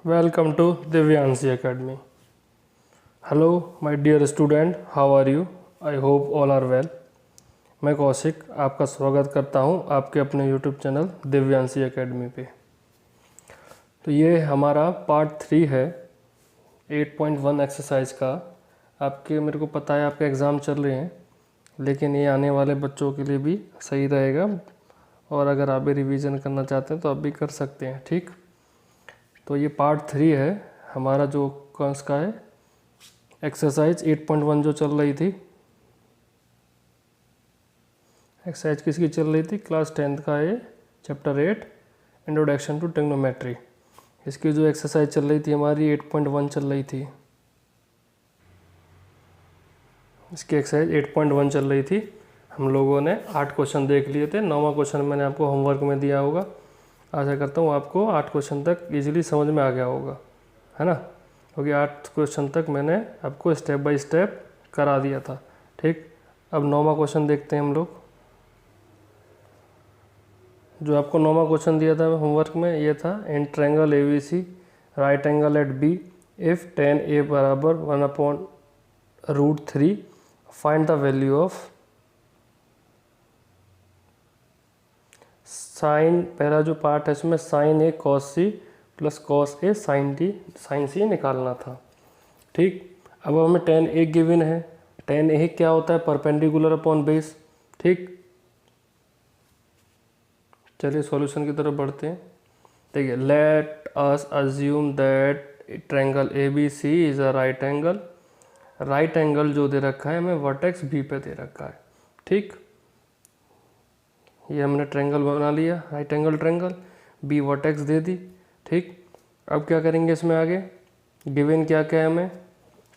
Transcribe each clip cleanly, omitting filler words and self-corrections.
Welcome to Divyanshi Academy. Hello, my dear student. How are you? I hope all are well. मैं कौशिक आपका स्वागत करता हूं आपके अपने YouTube चैनल दिव्यांशी एकेडमी पे। तो ये हमारा पार्ट 3 है 8.1 एक्सरसाइज का। आपके मेरे को पता है आपके एग्ज़ाम चल रहे हैं, लेकिन ये आने वाले बच्चों के लिए भी सही रहेगा, और अगर आप भी रिवीजन करना चाहते हैं तो आप भी कर सकते हैं। ठीक, तो ये पार्ट 3 है हमारा, जो कौन सा है, एक्सरसाइज 8.1 जो चल रही थी। एक्सरसाइज किसकी चल रही थी? क्लास 10th का है, चैप्टर 8 इंट्रोडक्शन टू ट्रिग्नोमेट्री। इसकी जो एक्सरसाइज चल रही थी हमारी 8.1 चल रही थी। इसकी एक्सरसाइज 8.1 चल रही थी। हम लोगों ने 8 क्वेश्चन देख लिए थे। 9वां क्वेश्चन मैंने आपको होमवर्क में दिया होगा। आशा करता हूँ आपको 8 क्वेश्चन तक इजीली समझ में आ गया होगा, है ना? क्योंकि 8 क्वेश्चन तक मैंने आपको स्टेप बाय स्टेप करा दिया था। ठीक, अब 9वां क्वेश्चन देखते हैं हम लोग। जो आपको 9वां क्वेश्चन दिया था होमवर्क में, ये था in triangle ABC right angle at B if tan A बराबर 1/√3 find the value of sine. पहला जो पार्ट है इसमें sine A cos C plus cos A sine C निकालना था। ठीक, अब हमें tan A गिवन है। tan A क्या होता है? Perpendicular upon base. ठीक, चलिए सॉल्यूशन की तरफ बढ़ते हैं। देखिए, let us assume that triangle ABC is a right angle. Right angle जो दे रखा है हमें वर्टेक्स B पे दे रखा है। ठीक, ये हमने ट्रायंगल बना लिया, right angle triangle, B vertex दे दी। ठीक, अब क्या करेंगे इसमें आगे? गिवन क्या क्या है हमें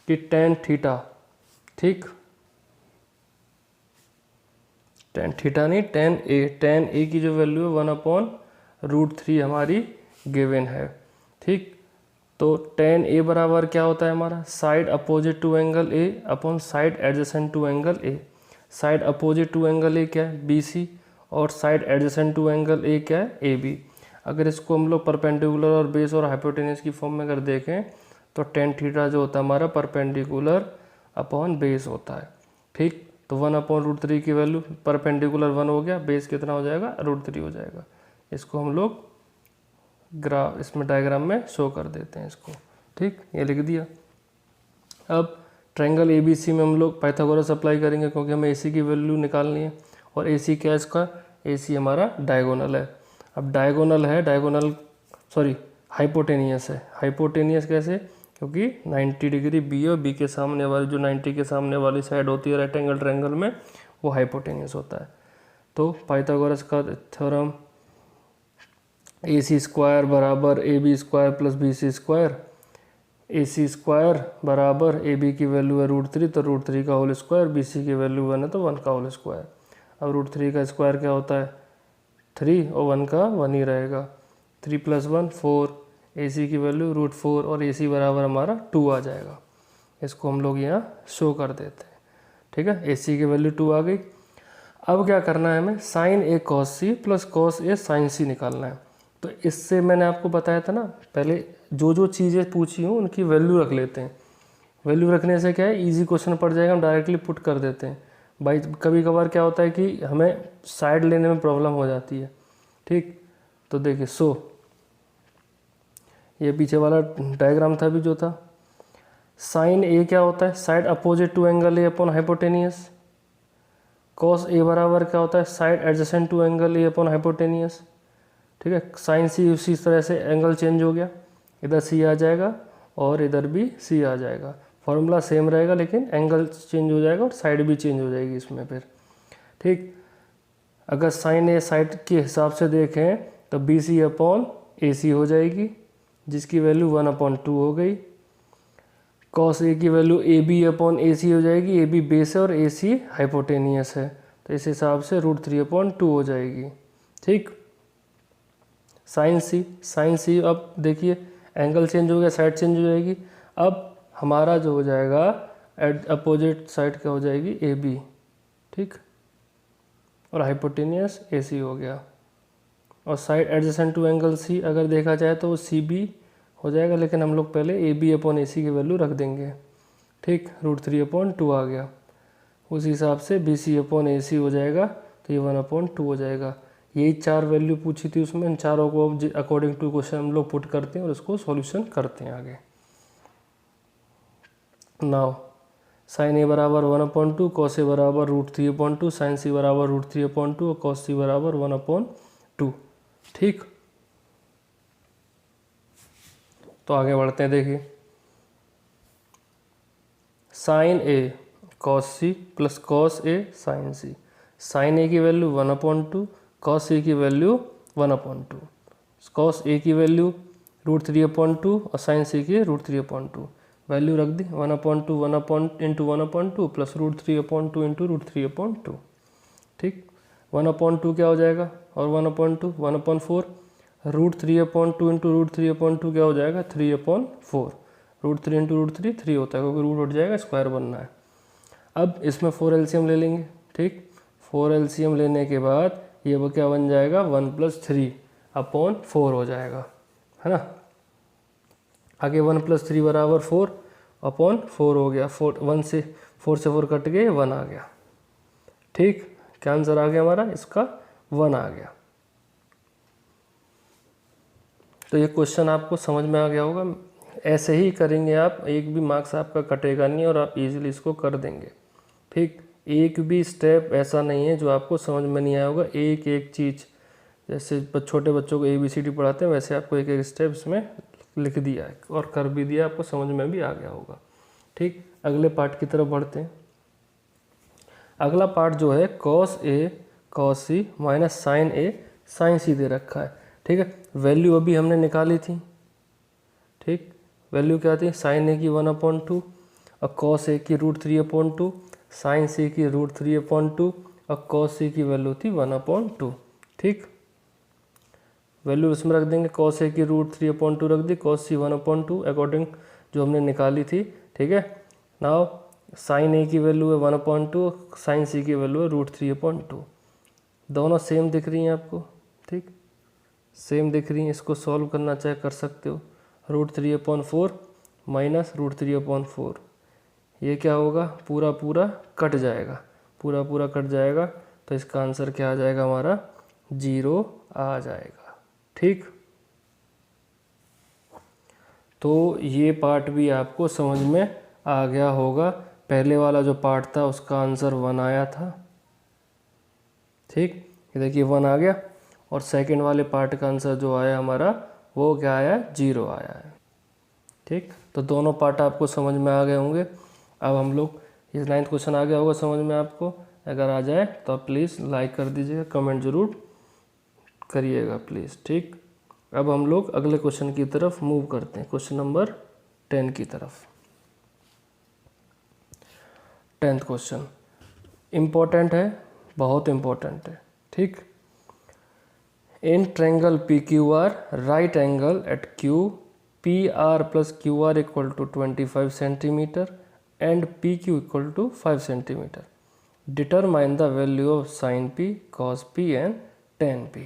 कि tan थीटा, ठीक, tan थीटा नहीं, tan A की जो वैल्यू है 1/√3 हमारी गिवन है। ठीक, तो tan A बराबर क्या होता है हमारा? Side opposite to angle A upon side adjacent to angle A। Side opposite to angle A क्या है? BC, और side adjacent to angle A क्या है? AB। अगर इसको हम लोग परपेंडिकुलर और बेस और हाइपोटेनस की फॉर्म में अगर देखें तो tan थीटा जो होता है हमारा परपेंडिकुलर अपॉन बेस होता है। ठीक, तो 1/√3 की वैल्यू, परपेंडिकुलर 1 हो गया, बेस कितना हो जाएगा? √3 हो जाएगा। इसको हम लोग ग्राफ इसमें डायग्राम में शो कर देते हैं इसको। ठीक, ये लिख दिया। अब ट्रायंगल ABC में हम लोग पाइथागोरस अप्लाई करेंगे, क्योंकि हमें AC की वैल्यू निकालनी है। और AC क्या है इसका? AC हमारा डायगोनल है। अब डायगोनल है, हाइपोटेनियस है। हाइपोटेनियस कैसे? क्योंकि 90 डिग्री B और B के सामने वाली, जो 90 के सामने वाली साइड होती है राइट एंगल ट्रायंगल में, वो हाइपोटेनियस होता है। तो पाइथागोरस का थ्योरम AC स्क्वायर बराबर AB square plus BC square. AC square बराबर AB की वैल्यू है √3, तो √3 का होल स्क्वायर, BC की वैल्यू 1 है तो 1 का होल स्क्वायर। अब √3 का स्क्वायर क्या होता है? 3, और 1 का 1 ही रहेगा। 3 + 1 4, AC की वैल्यू √4, और AC बराबर हमारा 2 आ जाएगा। इसको हम लोग यहाँ शो कर देते हैं। ठीक है, AC की वैल्यू 2 आ गई। अब क्या करना है हमें? Sine A cos C plus cos A sin C निकालना है। तो इससे मैंने आपको बताया था ना, पहले जो जो चीज़ें पूछी हूँ उनकी वैल्यू रख लेते हैं। वैल्यू रखने से क्या है, इजी क्वेश्चन पड़ जाएगा, हम डायरेक्टली पुट कर देते हैं। भाई कभी कभार क्या होता है कि हमें साइड लेने में प्रॉब्लम हो जाती है। ठीक, तो देखिए, ये पीछे वाला डायग्राम था भी जो था। साइन A क्या होता है? Side opposite to angle A upon hypotenuse. Cos A बराबर क्या होता है? Side adjacent to angle A upon hypotenuse. ठीक है, साइन C उसी तरह से एंगल चेंज हो गया, इधर C आ जाएगा और इधर भी C आ जाएगा। फॉर्मूला सेम रहेगा, लेकिन एंगल चेंज हो जाएगा और साइड भी चेंज हो जाएगी इसमें फिर। ठीक, अगर साइन A साइड के हिसाब से देखें तो BC अपॉन AC हो जाएगी, जिसकी वैल्यू 1/2 हो गई। कॉस A की वैल्यू AB अपॉन AC हो जाएगी। AB बेस है और AC हाइपोटेनियस है, तो इस हिसाब से √3/2 हो जाएगी। ठीक, साइन C अब देखिए एंगल चेंज हो गया, साइड चेंज हो जाएगी। अब हमारा जो हो जाएगा अपोजिट साइड क्या हो जाएगी? AB। ठीक, और हाइपोटेनियस AC हो गया। और side adjacent to angle C अगर देखा जाए तो वो CB हो जाएगा, लेकिन हम लोग पहले ए बी अपॉन ए सी की वैल्यू रख देंगे। ठीक, √3/2 आ गया। उस हिसाब से बी सी अपॉन ए सी हो जाएगा, तो ये 1/2 हो जाएगा। यही 4 वैल्यू पूछी थी उसमें, इन चारों को अब अकॉर्डिंग टू क्वेश्चन हम लोग पुट करते हैं और उसको सॉल्यूशन करते हैं आगे। नाउ साइन ए बराबर 1/2, कॉस ए बराबर √3/2, साइन सी बराबर √3/2 और कॉस सी बराबर 1/2। ठीक, तो आगे बढ़ते हैं। देखिए, sign A cos C plus cos A sign C. Sign ए की वैल्यू 1/2, कॉस सी की वैल्यू 1/2, कॉस ए की वैल्यू √3/2 और साइन सी की √3/2। वैल्यू रख दी 1/2 1/2 प्लस √3/2 इंटू √3/2। ठीक, 1/2 क्या हो जाएगा और 1/2 1/4, √3/2 इंटू √3/2 क्या हो जाएगा 3/4। √3 इंटू √3 3 होता है, क्योंकि रूट उठ जाएगा, स्क्वायर बनना है। अब इसमें 4 एलसीएम ले लेंगे। ठीक, 4 एलसीएम लेने के बाद ये वो क्या बन जाएगा 1 + 3/4 हो जाएगा, है ना। आगे 1 + 3 बराबर 4/4 हो गया। 4 से 4 कट गए, 1 आ गया। ठीक, क्या आंसर आ गया हमारा इसका 1 आ गया। तो ये क्वेश्चन आपको समझ में आ गया होगा। ऐसे ही करेंगे आप, एक भी मार्क्स आपका कटेगा नहीं और आप इजीली इसको कर देंगे। ठीक, एक भी स्टेप ऐसा नहीं है जो आपको समझ में नहीं आया होगा। एक एक चीज़, जैसे छोटे बच्चों को ABCD पढ़ाते हैं, वैसे आपको एक एक स्टेप इसमें लिख दिया है और कर भी दिया, आपको समझ में भी आ गया होगा। ठीक, अगले पार्ट की तरफ बढ़ते हैं। अगला पार्ट जो है cos A cos C minus sign A sign सी दे रखा है। ठीक है, वैल्यू अभी हमने निकाली थी। ठीक, वैल्यू क्या थी, साइन ए की 1/2 और कॉस ए की √3/2, साइन सी की √3/2 और कॉस सी की वैल्यू थी 1/2। ठीक, वैल्यू इसमें रख देंगे, कॉस ए की √3/2 रख दी, कॉस सी 1/2 अकॉर्डिंग जो हमने निकाली थी। ठीक है, नाउ साइन ए की वैल्यू है 1/2, साइन सी की वैल्यू है √3/2। दोनों सेम दिख रही हैं आपको। ठीक, सेम दिख रही हैं, इसको सॉल्व करना चाहे कर सकते हो। √3/4 माइनस √3/4, ये क्या होगा, पूरा पूरा कट जाएगा, पूरा पूरा कट जाएगा, तो इसका आंसर क्या आ जाएगा हमारा 0 आ जाएगा। ठीक, तो ये पार्ट भी आपको समझ में आ गया होगा। पहले वाला जो पार्ट था उसका आंसर 1 आया था। ठीक, ये देखिए 1 आ गया, और सेकंड वाले पार्ट का आंसर जो आया हमारा वो क्या आया, 0 आया है। ठीक, तो दोनों पार्ट आपको समझ में आ गए होंगे। अब हम लोग, ये 9th क्वेश्चन आ गया होगा समझ में आपको। अगर आ जाए तो आप प्लीज़ लाइक कर दीजिएगा, कमेंट ज़रूर करिएगा प्लीज़। ठीक, अब हम लोग अगले क्वेश्चन की तरफ मूव करते हैं, क्वेश्चन नंबर 10 की तरफ। 10th क्वेश्चन इम्पोर्टेंट है, बहुत इम्पोर्टेंट है। ठीक, in triangle PQR right angle at Q PR + QR = 25 centimetre and PQ = 5 centimetre. Determine the value of sine P, cos P and tan P।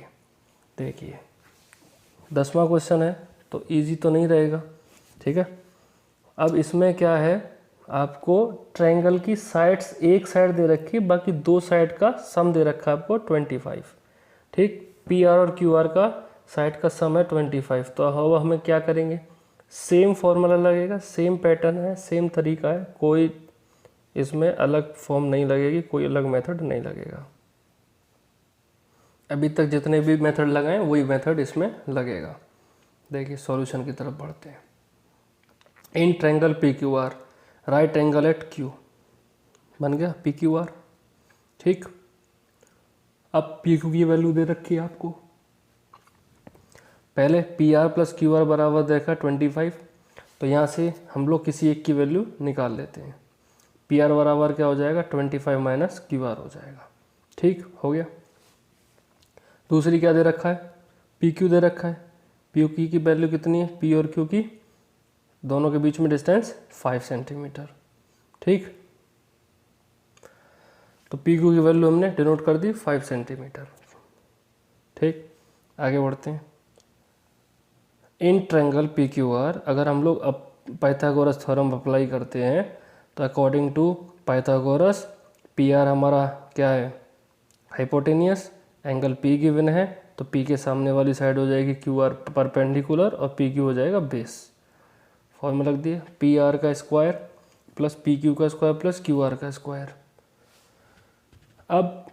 देखिए 10वां question है, तो easy तो नहीं रहेगा। ठीक है, अब इसमें क्या है, आपको ट्रायंगल की साइड्स, एक साइड दे रखी है, बाकी दो साइड का सम दे रखा है आपको 25। ठीक, PR और QR का साइड का सम है 25। तो अब हमें क्या करेंगे, सेम फॉर्मूला लगेगा, सेम पैटर्न है, सेम तरीका है, कोई इसमें अलग फॉर्म नहीं लगेगी, कोई अलग मेथड नहीं लगेगा। अभी तक जितने भी मेथड लगाए वही मेथड इसमें लगेगा। देखिए सॉल्यूशन की तरफ बढ़ते हैं। In triangle PQR right angle at Q बन गया PQR। ठीक, अब PQ की वैल्यू दे रखी है आपको। पहले PR + QR बराबर देखा 25, तो यहाँ से हम लोग किसी एक की वैल्यू निकाल लेते हैं। PR बराबर क्या हो जाएगा 25 - QR हो जाएगा। ठीक, हो गया। दूसरी क्या दे रखा है, PQ दे रखा है। PQ की वैल्यू कितनी है, P और Q की दोनों के बीच में डिस्टेंस 5 सेंटीमीटर। ठीक, तो PQ की वैल्यू हमने डिनोट कर दी 5 सेंटीमीटर। ठीक, आगे बढ़ते हैं। In triangle P Q R अगर हम लोग अब पाइथागोरस थ्योरम अप्लाई करते हैं तो according to Pythagoras P R हमारा क्या है, हाइपोटेनियस, एंगल पी गिवन है तो पी के सामने वाली साइड हो जाएगी क्यू आर परपेंडिकुलर और पी क्यू हो जाएगा बेस। फॉर्मूला रख दिया, पी आर का स्क्वायर प्लस पी क्यू का स्क्वायर प्लस क्यू आर का स्क्वायर। अब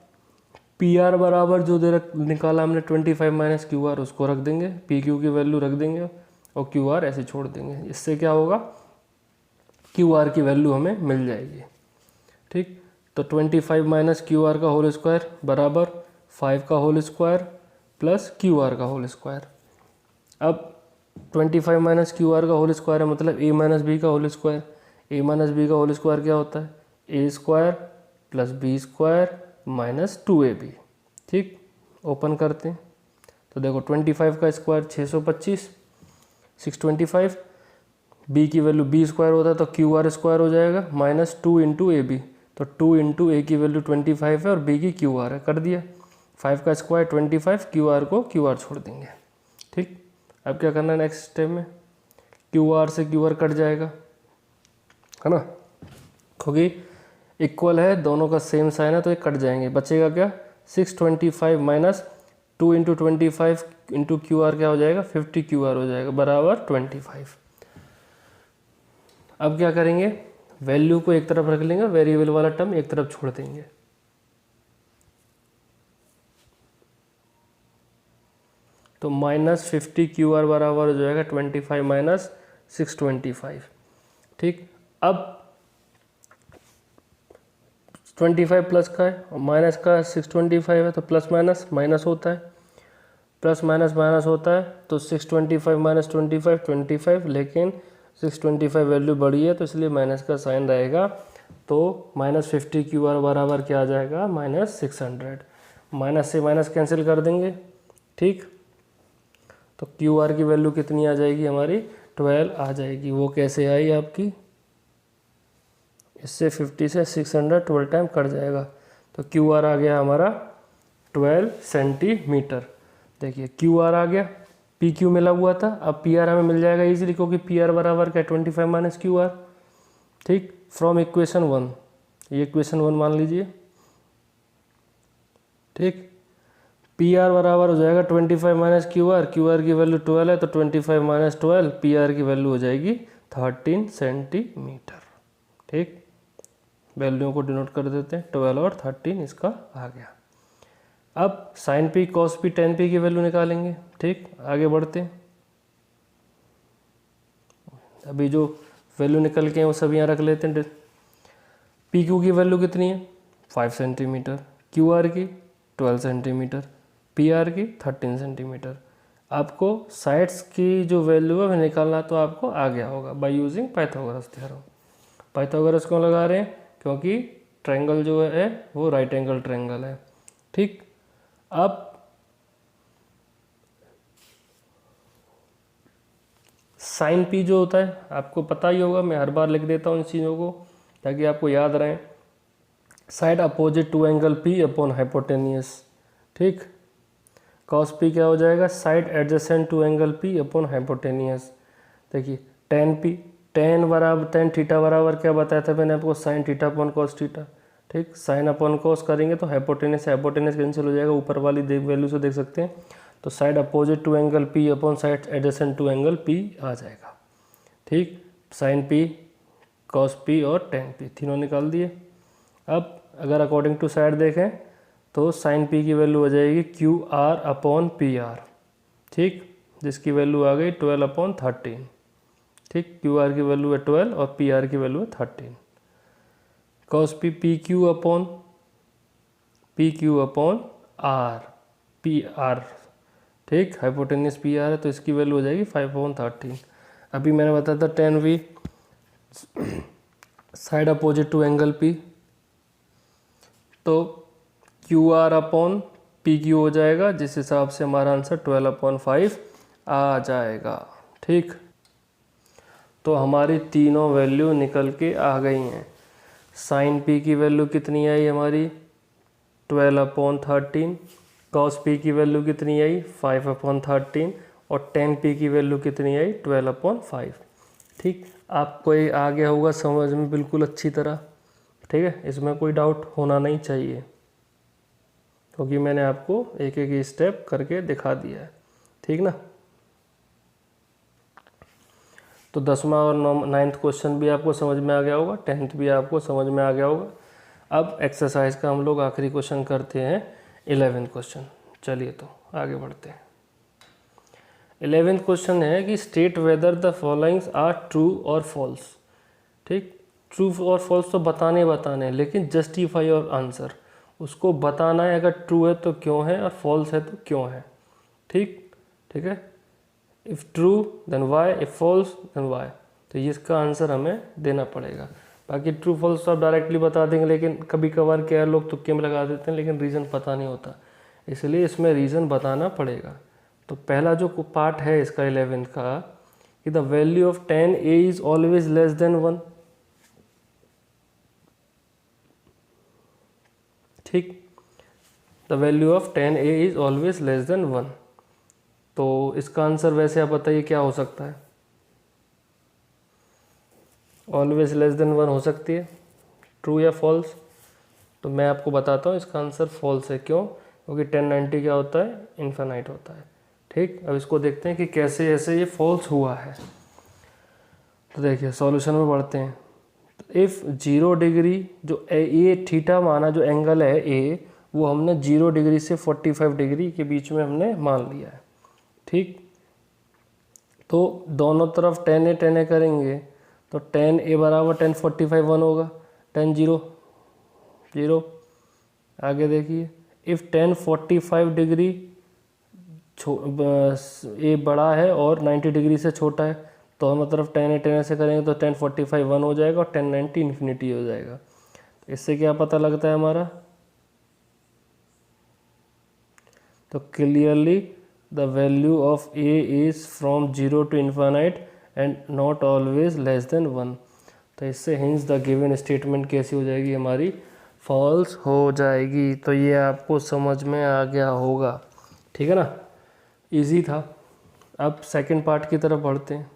पी आर बराबर जो निकाला हमने 25 माइनस क्यू आर उसको रख देंगे, पी क्यू की वैल्यू रख देंगे और क्यू आर ऐसे छोड़ देंगे। इससे क्या होगा, क्यू आर की वैल्यू हमें मिल जाएगी। ठीक, तो 25 माइनस क्यू आर का होल स्क्वायर बराबर 5 का होल स्क्वायर प्लस क्यू आर का होल स्क्वायर। अब 25 माइनस क्यू आर का होल स्क्वायर है मतलब ए माइनस बी का whole square. A minus B का होल स्क्वायर क्या होता है, A square plus B square minus 2ab। ठीक, ओपन करते हैं तो देखो 25 का स्क्वायर 625, 625, बी की वैल्यू बी स्क्वायर होता है तो क्यू आर स्क्वायर हो जाएगा माइनस 2 इंटू ए बी, तो 2 इंटू ए की वैल्यू 25 है और बी की क्यू आर है, कर दिया। 5 का स्क्वायर 25, क्यू आर को क्यू आर छोड़ देंगे। ठीक, अब क्या करना है नेक्स्ट स्टेप में, क्यू आर से क्यू आर कट जाएगा, है ना, क्योंकि इक्वल है, दोनों का सेम साइन है तो ये कट जाएंगे। बचेगा क्या, 625 minus 2 into 25 into Q R क्या हो जाएगा, 50 क्यू आर हो जाएगा बराबर 25। अब क्या करेंगे, वैल्यू को एक तरफ रख लेंगे, वेरिएबल वाला टर्म एक तरफ छोड़ देंगे। तो माइनस 50 क्यू आर बराबर हो जाएगा 25 माइनस 625। ठीक, अब 25 प्लस का है और माइनस का 625 है तो प्लस माइनस माइनस होता है, प्लस माइनस माइनस होता है तो 625 माइनस 25 25, लेकिन 625 वैल्यू बड़ी है तो इसलिए माइनस का साइन रहेगा। तो माइनस 50 क्यू आर बराबर क्या आ जाएगा, माइनस 600। माइनस से माइनस कैंसिल कर देंगे। ठीक, तो क्यू आर की वैल्यू कितनी आ जाएगी हमारी, 12 आ जाएगी। वो कैसे आई आपकी, इससे 50 से 600 12 टाइम कट जाएगा तो क्यू आर आ गया हमारा 12 सेंटीमीटर। देखिए क्यू आर आ गया, पी क्यू मिला हुआ था, अब पी आर हमें मिल जाएगा इजीली क्योंकि पी आर बराबर क्या, 25 माइनस क्यू आर। ठीक, फ्रॉम इक्वेशन 1, ये इक्वेशन 1 मान लीजिए। ठीक, पी आर बराबर हो जाएगा 25 माइनस क्यू आर की वैल्यू 12 है तो 25 माइनस 12, पी आर की वैल्यू हो जाएगी 13 सेंटीमीटर। ठीक, वैल्यूओं को डिनोट कर देते हैं, 12 और 13 इसका आ गया। अब sine P cos P tan P की वैल्यू निकालेंगे। ठीक, आगे बढ़ते हैं। अभी जो वैल्यू निकल के हैं वो सब यहाँ रख लेते हैं। पी क्यू की वैल्यू कितनी है, 5 सेंटीमीटर, क्यू आर की 12 सेंटीमीटर, पी आर की 13 सेंटीमीटर। आपको साइड्स की जो वैल्यू है वो निकालना तो आपको आ गया होगा by using Pythagoras theorem. Pythagoras क्यों लगा रहे हैं, क्योंकि ट्रायंगल जो है वो राइट एंगल ट्रायंगल है। ठीक, अब साइन पी जो होता है आपको पता ही होगा, मैं हर बार लिख देता हूँ इन चीज़ों को ताकि आपको याद रहे। Side opposite to angle P upon hypotenuse. ठीक, कॉस पी क्या हो जाएगा, side adjacent to angle P upon hypotenuse. देखिए टेन पी, टेन थीटा बराबर क्या बताया था मैंने आपको, sine theta upon cos theta. ठीक, साइन अपॉन कॉस करेंगे तो हाइपोटेनियस कैंसिल हो जाएगा, ऊपर वाली वैल्यू से देख सकते हैं। तो side opposite to angle P upon side adjacent to angle P आ जाएगा। ठीक, साइन पी कॉस पी और टेन पी तीनों निकाल दिए। अब अगर अकॉर्डिंग टू साइड देखें तो साइन पी की वैल्यू हो जाएगी Q R upon P R. ठीक, जिसकी वैल्यू आ गई 12 अपॉन 13। ठीक, क्यू आर की वैल्यू है 12 और पी आर की वैल्यू है 13। Cos P P Q upon R, P R. ठीक, हाइपोटेनियस पी आर है तो इसकी वैल्यू हो जाएगी 5 अपॉन 13। अभी मैंने बताया था tan V side opposite to angle P, तो Q R upon P Q हो जाएगा, जिस हिसाब से हमारा आंसर 12 अपॉन 5 आ जाएगा। ठीक, तो हमारी तीनों वैल्यू निकल के आ गई हैं। साइन पी की वैल्यू कितनी आई हमारी, 12 अपॉन 13, कॉस पी की वैल्यू कितनी आई, 5 अपॉन 13, और 10p की वैल्यू कितनी आई 12/5। ठीक, आपको ये आ गया होगा समझ में बिल्कुल अच्छी तरह। ठीक है, इसमें कोई डाउट होना नहीं चाहिए क्योंकि मैंने आपको एक एक स्टेप करके दिखा दिया है। ठीक ना, तो 10वां और 9th क्वेश्चन भी आपको समझ में आ गया होगा, 10th भी आपको समझ में आ गया होगा। अब एक्सरसाइज का हम लोग आखिरी क्वेश्चन करते हैं 11th क्वेश्चन। चलिए तो आगे बढ़ते हैं। 11th क्वेश्चन है कि state whether the followings are true और फॉल्स। ठीक, ट्रू और फॉल्स तो बताने लेकिन जस्टिफाई और आंसर, उसको बताना है अगर ट्रू है तो क्यों है और फॉल्स है तो क्यों है। ठीक, ठीक है, if true then Y, if false then Y. तो इसका आंसर हमें देना पड़ेगा। बाकी ट्रू फॉल्स तो आप डायरेक्टली बता देंगे, लेकिन कभी कभार क्या है लोग तुक्के में लगा देते हैं लेकिन रीज़न पता नहीं होता, इसलिए इसमें रीज़न बताना पड़ेगा। तो पहला जो पार्ट है इसका 11th का कि the value of 10a is always less than 1। ठीक, the value of 10a is always less than 1। तो इसका आंसर वैसे आप बताइए क्या हो सकता है। ऑलवेज लेस देन 1 हो सकती है, ट्रू या फॉल्स। तो मैं आपको बताता हूँ इसका आंसर फॉल्स है। क्यों? क्योंकि 1090 क्या होता है, इन्फिनाइट होता है। ठीक, अब इसको देखते हैं कि कैसे ऐसे ये फॉल्स हुआ है। तो देखिए सॉल्यूशन में बढ़ते हैं। इफ़ 0 डिग्री जो ए थीटा माना, जो एंगल है ए, वो हमने 0 डिग्री से 45 डिग्री के बीच में हमने मान लिया है। ठीक, तो दोनों तरफ 10a करेंगे तो 10a बराबर 1045 1 होगा, 10 0 0। आगे देखिए, इफ़ 1045 डिग्री ए बड़ा है और 90 डिग्री से छोटा है, तो दोनों तरफ 10a से करेंगे तो 1045 1 हो जाएगा और 1090 इन्फिनिटी हो जाएगा। तो इससे क्या पता लगता है हमारा, तो clearly the value of A is from 0 to infinite and not always less than 1। तो इससे हिंस द गिवन स्टेटमेंट कैसी हो जाएगी हमारी, फॉल्स हो जाएगी। तो ये आपको समझ में आ गया होगा। ठीक है ना, इजी था। अब सेकंड पार्ट की तरफ बढ़ते हैं।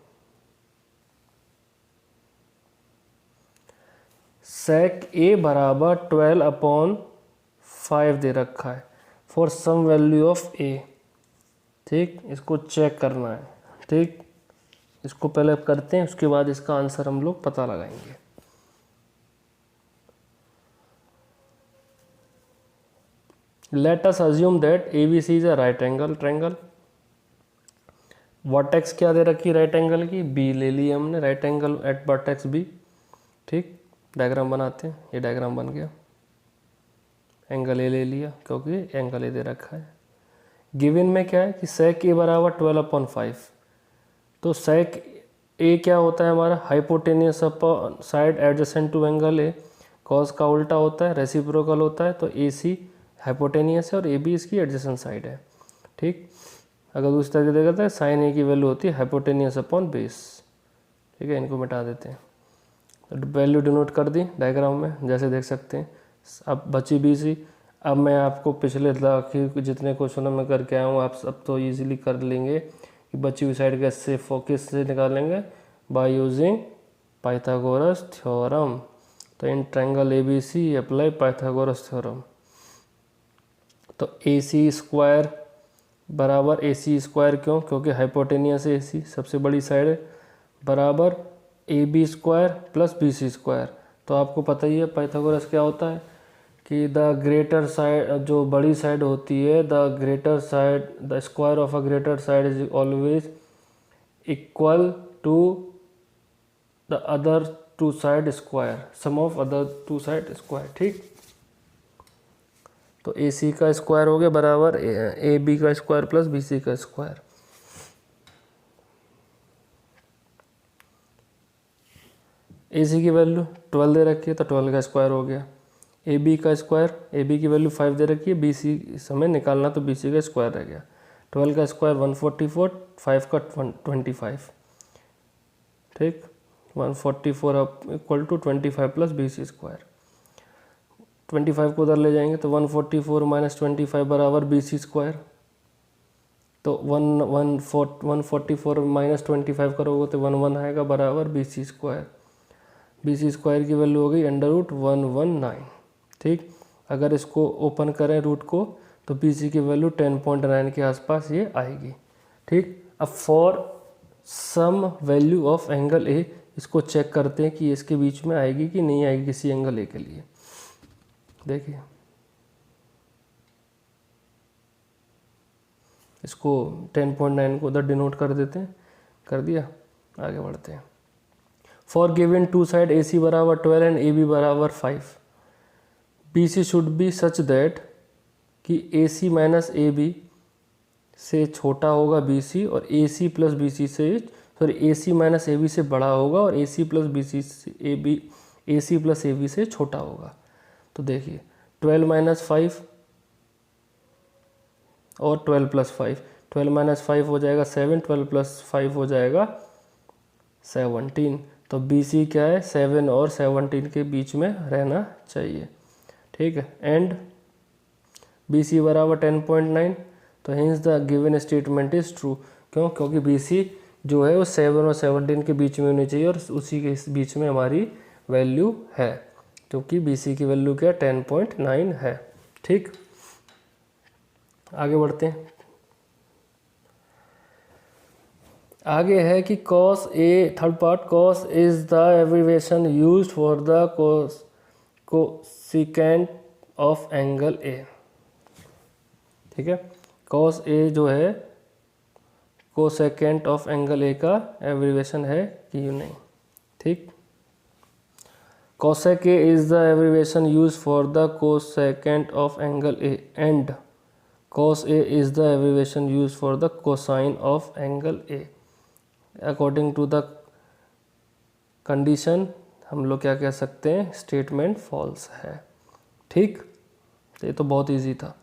सेक ए बराबर 12/5 दे रखा है फॉर सम वैल्यू ऑफ ए। ठीक, इसको चेक करना है। ठीक, इसको पहले करते हैं, उसके बाद इसका आंसर हम लोग पता लगाएंगे। Late us assume that ABC is a right angle triangle. Vertex क्या दे रखी राइट एंगल की, बी ले ली हमने, right angle at vertex B. ठीक, डायग्राम बनाते हैं, ये डायग्राम बन गया। एंगल ए ले लिया क्योंकि एंगल ए दे रखा है। गिवन में क्या है कि सेक ए बराबर 12/5। तो सेक ए क्या होता है हमारा, hypotenuse side adjacent to angle A. Cos का उल्टा होता है, रेसिप्रोकल होता है। तो AC हाइपोटेनियस है और AB इसकी एडजेसेंट साइड है। ठीक, अगर दूसरी तरह देखा जाए साइन ए की वैल्यू होती है हाइपोटेनियस अपॉन बेस। ठीक है, इनको मिटा देते हैं। तो वैल्यू डिनोट कर दी डायग्राम में, जैसे देख सकते हैं। अब बची BC। अब मैं आपको पिछले बाकी जितने क्वेश्चनों में करके आया हूँ आप सब तो इजीली कर लेंगे कि बची हुई साइड कैसे फोकस से निकालेंगे, बाय यूजिंग पाइथागोरस थ्योरम। तो in triangle ABC apply Pythagoras theorem. तो AC स्क्वायर बराबर AC स्क्वायर, क्यों? क्योंकि हाइपोटेनियस AC सबसे बड़ी साइड है, बराबर AB square plus BC square. तो आपको पता ही है पाइथागोरस क्या होता है कि द ग्रेटर साइड, जो बड़ी साइड होती है, the greater side, the square of a greater side is always equal to the other two side square, sum of other two side square. ठीक, तो AC का स्क्वायर हो गया बराबर AB का स्क्वायर प्लस BC का स्क्वायर। AC की value 12 दे रखी है तो 12 का स्क्वायर हो गया। AB का स्क्वायर, AB की वैल्यू 5 दे रखी है, BC हमें निकालना तो BC का स्क्वायर रह गया। 12 का स्क्वायर 144, 5 का 25। ठीक, 144 equal to 25 plus BC square. 25 को उधर ले जाएंगे तो 144 माइनस 25 बराबर BC स्क्वायर। तो 144 माइनस 25 करोगे तो 1 आएगा बराबर BC स्क्वायर। BC स्क्वायर की वैल्यू हो गई √119। ठीक, अगर इसको ओपन करें रूट को तो BC की वैल्यू 10.9 के आसपास ये आएगी। ठीक, अब for some value of angle A, इसको चेक करते हैं कि इसके बीच में आएगी कि नहीं आएगी किसी एंगल ए के लिए। देखिए इसको 10.9 को उधर डिनोट कर देते हैं, कर दिया, आगे बढ़ते हैं। For given two side AC बराबर 12 एंड AB बराबर 5, BC should be such that कि AC माइनस AB से छोटा होगा BC और AC प्लस BC से, सॉरी AC माइनस AB से बड़ा होगा और AC प्लस BC से AC प्लस AB से छोटा होगा। तो देखिए 12 माइनस 5 और 12 प्लस 5, 12 माइनस 5 हो जाएगा 7, 12 प्लस 5 हो जाएगा 17। तो BC क्या है, 7 और 17 के बीच में रहना चाहिए। ठीक है, एंड BC बराबर 10.9, तो hints the given statement is true. क्यों, क्योंकि BC जो है वो 7 और 17 के बीच में होनी चाहिए और उसी के बीच में हमारी वैल्यू है, क्योंकि BC की वैल्यू क्या 10.9 है। ठीक, आगे बढ़ते हैं। आगे है कि cos A, third part, cos is the abbreviation used for the cosecant of angle A। ठीक है, cos A जो है कोसेकेंट ऑफ एंगल A का एब्रिविएशन है कि नहीं। ठीक, cosec A is the abbreviation used for the cosecant of angle A and cos A is the abbreviation used for the cosine of angle A। According to the condition हम लोग क्या कह सकते हैं, स्टेटमेंट फॉल्स है। ठीक, ये तो बहुत इजी था।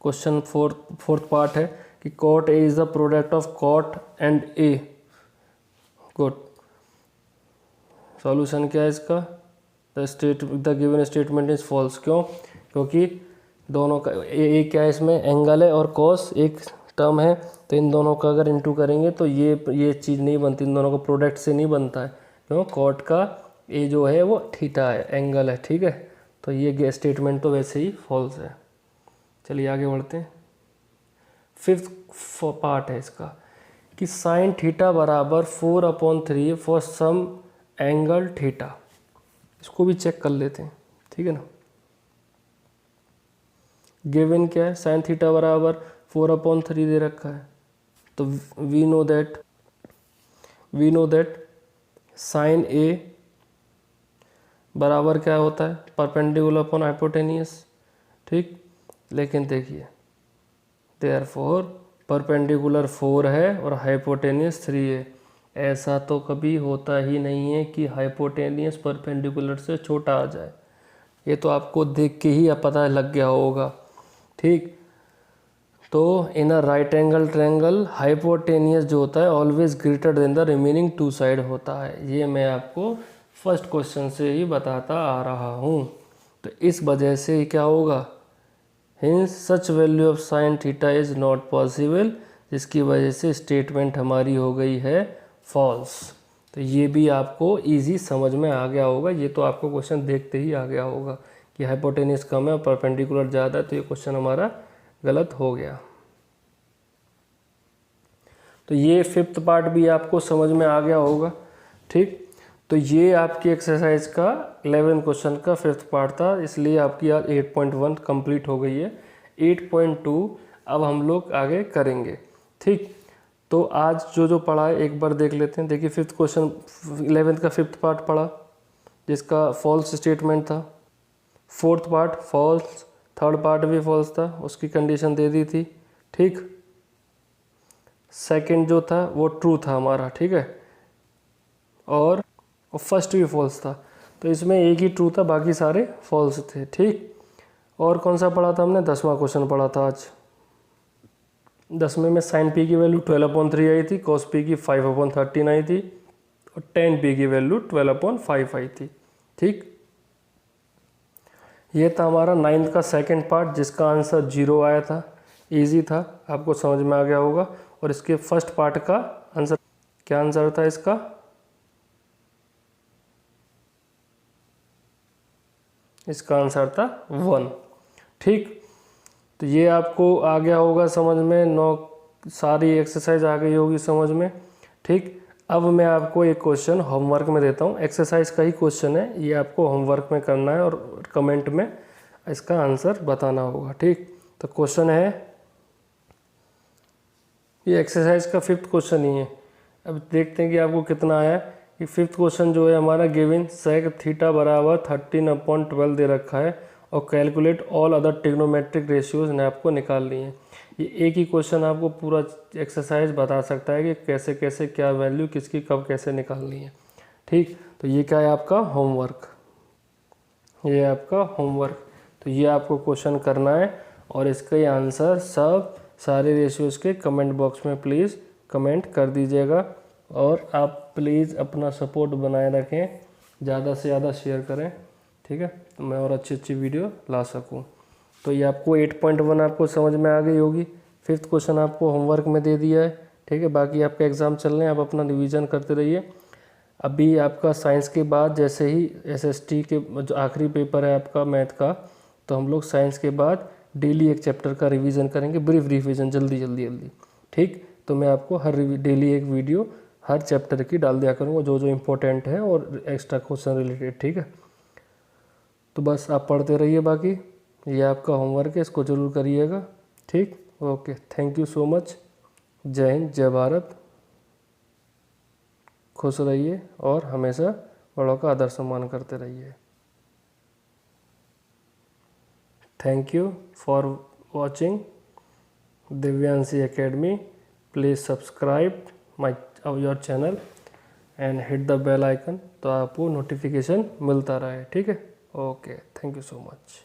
क्वेश्चन फोर्थ पार्ट है कि cot A is the product of cot and A। Good, solution क्या है इसका, the given statement is false. क्यों, क्योंकि दोनों का ए क्या है, इसमें एंगल है और कॉस एक टर्म है, तो इन दोनों का अगर इंटू करेंगे तो ये चीज़ नहीं बनती, इन दोनों का प्रोडक्ट से नहीं बनता है। क्यों, कॉट का ए जो है वो थीटा है, एंगल है। ठीक है, तो ये स्टेटमेंट तो वैसे ही फॉल्स है। चलिए आगे बढ़ते हैं। फिफ्थ पार्ट है इसका कि साइन थीटा बराबर 4/3 फॉर सम एंगल थीटा। इसको भी चेक कर लेते हैं। ठीक है ना, गिवन क्या है, साइन थीटा बराबर 4/3 दे रखा है। तो वी नो दैट साइन ए बराबर क्या होता है, परपेंडिकुलर अपॉन हाइपोटेनियस। ठीक, लेकिन देखिए देयरफॉर परपेंडिकुलर 4 है और हाइपोटेनियस 3 है। ऐसा तो कभी होता ही नहीं है कि हाइपोटेनियस परपेंडिकुलर से छोटा आ जाए। ये तो आपको देख के ही पता लग गया होगा। ठीक, तो in a right angle triangle hypotenuse जो होता है always greater than the remaining 2 side होता है। ये मैं आपको फर्स्ट क्वेश्चन से ही बताता आ रहा हूँ। तो इस वजह से क्या होगा, hints such value of sine theta is not possible, जिसकी वजह से स्टेटमेंट हमारी हो गई है फॉल्स। तो ये भी आपको इजी समझ में आ गया होगा। ये तो आपको क्वेश्चन देखते ही आ गया होगा कि हाइपोटेनियस कम है और परपेंडिकुलर ज़्यादा है, तो ये क्वेश्चन हमारा गलत हो गया। तो ये फिफ्थ पार्ट भी आपको समझ में आ गया होगा। ठीक, तो ये आपकी एक्सरसाइज का 11 क्वेश्चन का फिफ्थ पार्ट था, इसलिए आपकी आज 8.1 कंप्लीट हो गई है। 8.2 अब हम लोग आगे करेंगे। ठीक, तो आज जो पढ़ा है एक बार देख लेते हैं। देखिए फिफ्थ क्वेश्चन 11th का फिफ्थ पार्ट पढ़ा जिसका फॉल्स स्टेटमेंट था, fourth part false, third part भी फॉल्स था, उसकी कंडीशन दे दी थी। ठीक, सेकंड जो था वो ट्रू था हमारा। ठीक है, और फर्स्ट भी फॉल्स था, तो इसमें एक ही ट्रू था, बाकी सारे फॉल्स थे। ठीक, और कौन सा पढ़ा था हमने, 10वां क्वेश्चन पढ़ा था आज। 10वें में साइन पी की वैल्यू 12/3 आई थी, कॉस पी की 5/13 आई थी और टेन पी की वैल्यू 12/5 आई थी। ठीक, ये था हमारा 9th का सेकंड पार्ट जिसका आंसर 0 आया था। इजी था, आपको समझ में आ गया होगा। और इसके फर्स्ट पार्ट का आंसर क्या आंसर था इसका? इसका आंसर था 1। ठीक, तो ये आपको आ गया होगा समझ में, 9 सारी एक्सरसाइज आ गई होगी समझ में। ठीक, अब मैं आपको एक क्वेश्चन होमवर्क में देता हूँ, एक्सरसाइज का ही क्वेश्चन है, ये आपको होमवर्क में करना है और कमेंट में इसका आंसर बताना होगा। ठीक, तो क्वेश्चन है, ये एक्सरसाइज का 5th क्वेश्चन ही है। अब देखते हैं कि आपको कितना आया। कि 5th क्वेश्चन जो है हमारा, गिवन सेक थीटा बराबर 13/12 दे रखा है और calculate all other trigonometric ratios ने आपको निकालनी है। ये एक ही क्वेश्चन आपको पूरा एक्सरसाइज बता सकता है कि कैसे कैसे क्या वैल्यू किसकी कब कैसे निकालनी है। ठीक, तो ये क्या है आपका होमवर्क, ये आपका होमवर्क। तो ये आपको क्वेश्चन करना है और इसका ये आंसर सब सारे रेशियोज़ के कमेंट बॉक्स में प्लीज़ कमेंट कर दीजिएगा। और आप प्लीज़ अपना सपोर्ट बनाए रखें, ज़्यादा से ज़्यादा शेयर करें, ठीक है, तो मैं और अच्छी अच्छी वीडियो ला सकूं। तो ये आपको 8.1 आपको समझ में आ गई होगी। 5th क्वेश्चन आपको होमवर्क में दे दिया है, ठीक है। बाकी आपके एग्ज़ाम चल रहे हैं, आप अपना रिवीजन करते रहिए। अभी आपका साइंस के बाद जैसे ही SST के जो आखिरी पेपर है आपका मैथ का, तो हम लोग साइंस के बाद डेली एक चैप्टर का रिवीजन करेंगे, ब्रीफ रिवीजन, जल्दी जल्दी जल्दी। ठीक, तो मैं आपको डेली एक वीडियो हर चैप्टर की डाल दिया करूँगा, जो जो इम्पोर्टेंट है और एक्स्ट्रा क्वेश्चन रिलेटेड, ठीक है। तो बस आप पढ़ते रहिए, बाकी ये आपका होमवर्क है, इसको ज़रूर करिएगा। ठीक, okay, thank you so much. जय हिंद, जय भारत, खुश रहिए और हमेशा बड़ों का आदर सम्मान करते रहिए। Thank you for watching Divyanshi Academy. Please subscribe my your channel and hit the bell icon, तो आपको नोटिफिकेशन मिलता रहे, ठीक है। Okay, thank you so much.